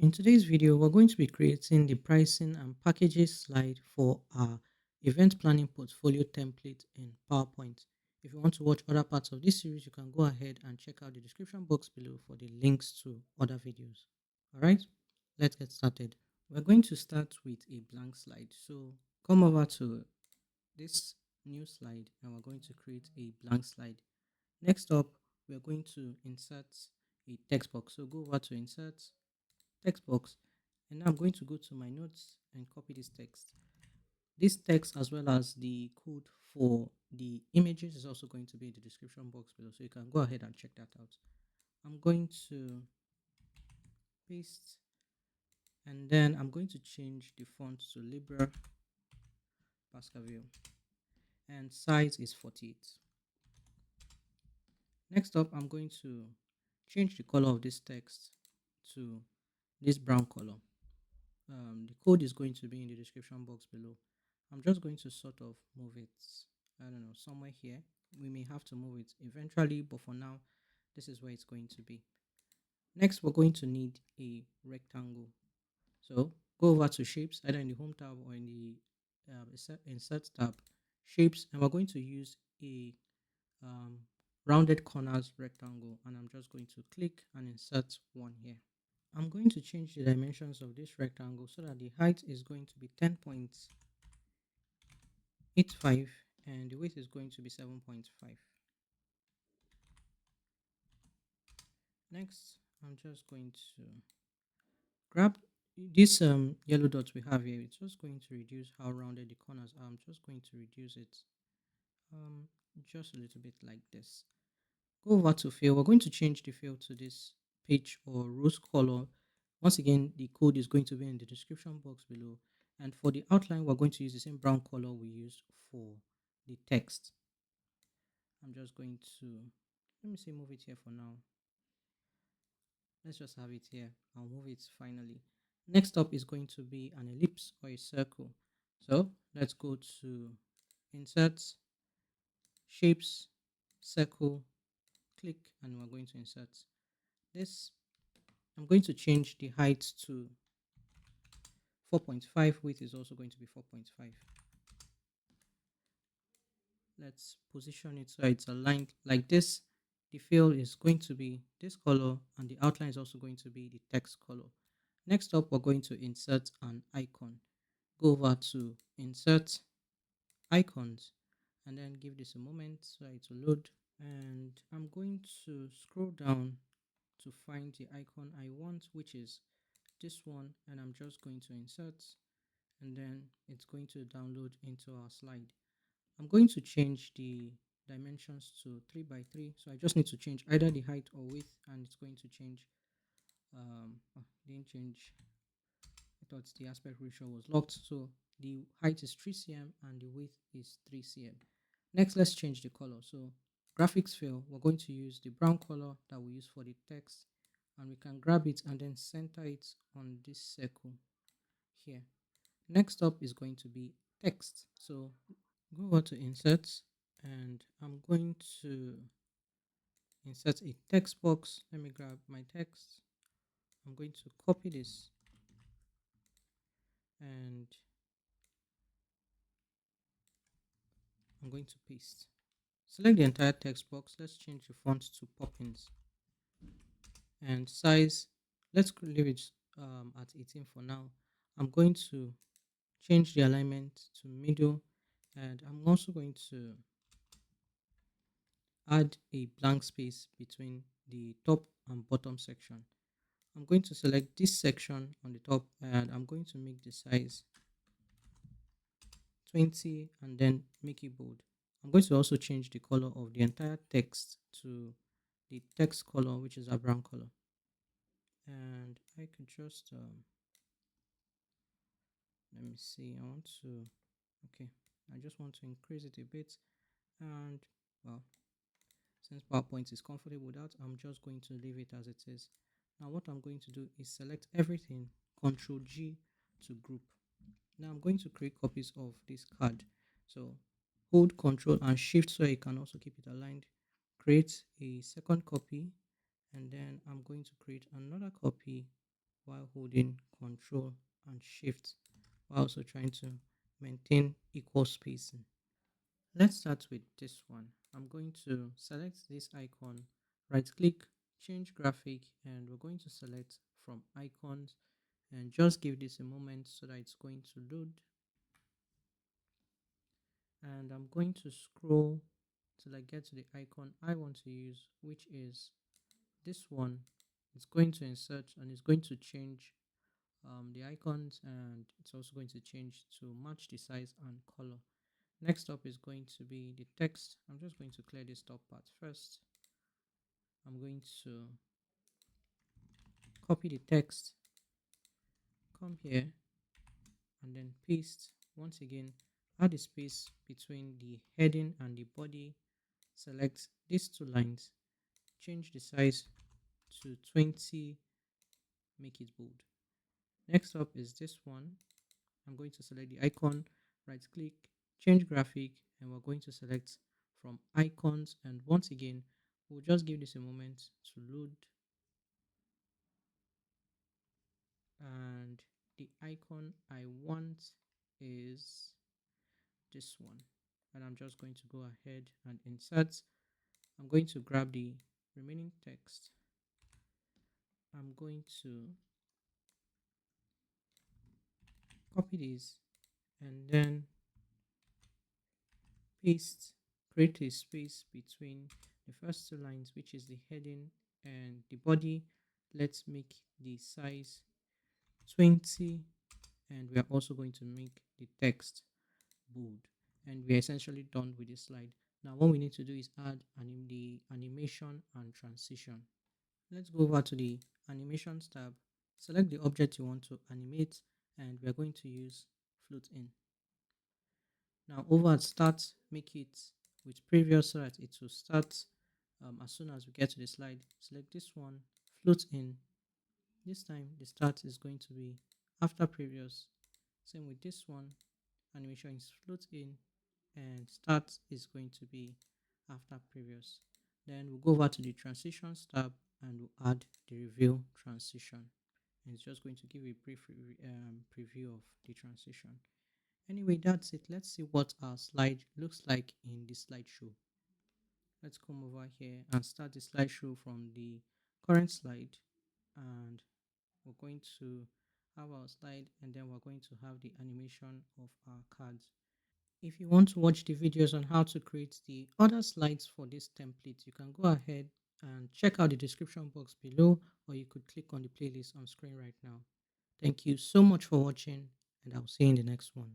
In today's video, we're going to be creating the pricing and packages slide for our event planning portfolio template in PowerPoint. If you want to watch other parts of this series, you can go ahead and check out the description box below for the links to other videos. All right, let's get started. We're going to start with a blank slide. So come over to this new slide and we're going to create a blank slide. Next up, we're going to insert a text box. So go over to insert text box, and now I'm going to go to my notes and copy this text. This text, as well as the code for the images, is also going to be in the description box below, so you can go ahead and check that out. I'm going to paste, and then I'm going to change the font to Libra Baskerville, and size is 48. Next up, I'm going to change the color of this text to this brown color. The code is going to be in the description box below. I'm just going to sort of move it, I don't know, somewhere here. We may have to move it eventually, but for now, this is where it's going to be. Next, we're going to need a rectangle. So go over to shapes, either in the home tab or in the insert tab, shapes, and we're going to use a um, rounded corners rectangle, and I'm just going to click and insert one here. I'm going to change the dimensions of this rectangle so that the height is going to be 10.85 and the width is going to be 7.5. Next, I'm just going to grab this yellow dot we have here. It's just going to reduce how rounded the corners are. I'm just going to reduce it um, just a little bit like this. Go over to fill. We're going to change the fill to this page or rose color. Once again, the code is going to be in the description box below. And for the outline, we're going to use the same brown color we used for the text. I'm just going to, let me see, move it here for now. Let's just have it here. I'll move it finally. Next up is going to be an ellipse or a circle. So let's go to insert, shapes, circle, click, and we're going to insert this. I'm going to change the height to 4.5. Width is also going to be 4.5. Let's position it so it's aligned like this. The fill is going to be this color and the outline is also going to be the text color. Next up, we're going to insert an icon. Go over to insert icons and then give this a moment so it will load. And I'm going to scroll down to find the icon I want, which is this one, and I'm just going to insert, and then it's going to download into our slide. I'm going to change the dimensions to 3 by 3, so I just need to change either the height or width, and it's going to change. Didn't change. I thought the aspect ratio was locked, so the height is 3 cm and the width is 3 cm. Next, let's change the color. So graphics fill, we're going to use the brown color that we use for the text, and we can grab it and then center it on this circle here. Next up is going to be text. So go over to insert, and I'm going to insert a text box. Let me grab my text. I'm going to copy this and I'm going to paste. Select the entire text box. Let's change the font to Poppins, and size, let's leave it at 18 for now. I'm going to change the alignment to middle, and I'm also going to add a blank space between the top and bottom section. I'm going to select this section on the top and I'm going to make the size 20 and then make it bold. I'm going to also change the color of the entire text to the text color, which is a brown color. And I could just, let me see, I want to, okay, I just want to increase it a bit. And well, since PowerPoint is comfortable with that, I'm just going to leave it as it is. Now what I'm going to do is select everything, Control G to group. Now I'm going to create copies of this card. So hold Control and Shift so you can also keep it aligned. Create a second copy, and then I'm going to create another copy while holding Control and Shift, while also trying to maintain equal spacing. Let's start with this one. I'm going to select this icon, right click, change graphic, and we're going to select from icons and just give this a moment so that it's going to load. And I'm going to scroll till I get to the icon I want to use, which is this one. It's going to insert and it's going to change the icons, and it's also going to change to match the size and color. Next up is going to be the text. I'm just going to clear this top part first. I'm going to copy the text, come here, and then paste. Once again, add a space between the heading and the body. Select these two lines, change the size to 20, make it bold. Next up is this one. I'm going to select the icon, right click, change graphic, and we're going to select from icons. And once again, we'll just give this a moment to load. And the icon I want is this one. And I'm just going to go ahead and insert. I'm going to grab the remaining text. I'm going to copy this and then paste, create a space between the first two lines, which is the heading and the body. Let's make the size 20, and we are also going to make the text bold. And we are essentially done with this slide. Now what we need to do is add the animation and transition. Let's go over to the animations tab, select the object you want to animate, and we're going to use float in. Now over at start, make it with previous so that it will start as soon as we get to the slide. Select this one, float in. This time the start is going to be after previous. Same with this one, animation is float in and start is going to be after previous. Then we'll go over to the transitions tab and we'll add the reveal transition. And it's just going to give a brief preview of the transition. Anyway, that's it. Let's see what our slide looks like in the slideshow. Let's come over here and start the slideshow from the current slide. And we're going to have our slide, and then we're going to have the animation of our cards. If you want to watch the videos on how to create the other slides for this template, you can go ahead and check out the description box below, or you could click on the playlist on screen right now. Thank you so much for watching, and I'll see you in the next one.